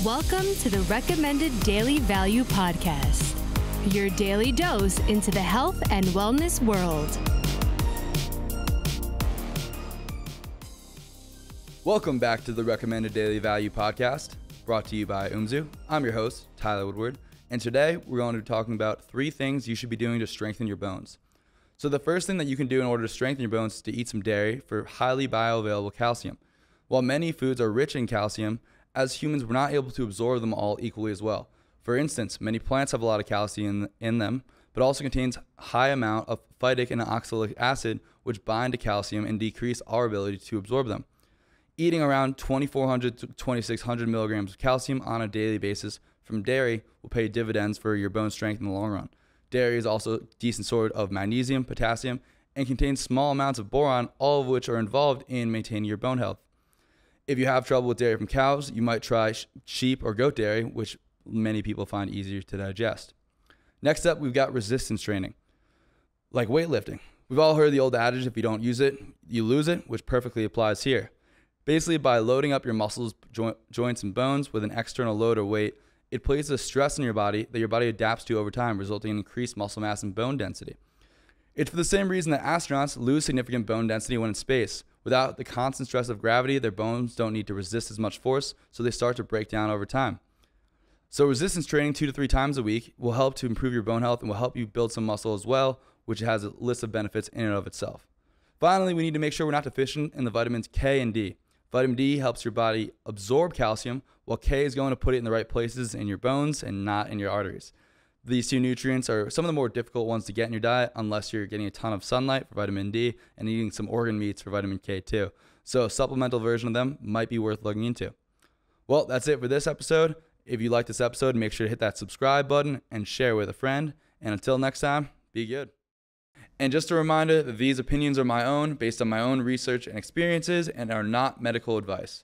Welcome to the Recommended Daily Value Podcast, your daily dose into the health and wellness world. Welcome back to the Recommended Daily Value Podcast, brought to you by Umzu. I'm your host, Tyler Woodward, and today we're going to be talking about 3 things you should be doing to strengthen your bones. So the first thing that you can do in order to strengthen your bones is to eat some dairy for highly bioavailable calcium. While many foods are rich in calcium, as humans, we're not able to absorb them all equally as well. For instance, many plants have a lot of calcium in them, but also contains high amount of phytic and oxalic acid, which bind to calcium and decrease our ability to absorb them. Eating around 2,400 to 2,600 milligrams of calcium on a daily basis from dairy will pay dividends for your bone strength in the long run. Dairy is also a decent source of magnesium, potassium, and contains small amounts of boron, all of which are involved in maintaining your bone health. If you have trouble with dairy from cows, you might try sheep or goat dairy, which many people find easier to digest. Next up, we've got resistance training, like weightlifting. We've all heard the old adage, if you don't use it, you lose it, which perfectly applies here. Basically, by loading up your muscles, joints, and bones with an external load or weight, it places a stress on your body that your body adapts to over time, resulting in increased muscle mass and bone density. It's for the same reason that astronauts lose significant bone density when in space. Without the constant stress of gravity, their bones don't need to resist as much force, so they start to break down over time. So resistance training 2 to 3 times a week will help to improve your bone health and will help you build some muscle as well, which has a list of benefits in and of itself. Finally, we need to make sure we're not deficient in the vitamins K and D. Vitamin D helps your body absorb calcium, while K is going to put it in the right places in your bones and not in your arteries. These 2 nutrients are some of the more difficult ones to get in your diet unless you're getting a ton of sunlight for vitamin D and eating some organ meats for vitamin K too. So a supplemental version of them might be worth looking into. Well, that's it for this episode. If you like this episode, make sure to hit that subscribe button and share with a friend. And until next time, be good. And just a reminder that these opinions are my own, based on my own research and experiences, and are not medical advice.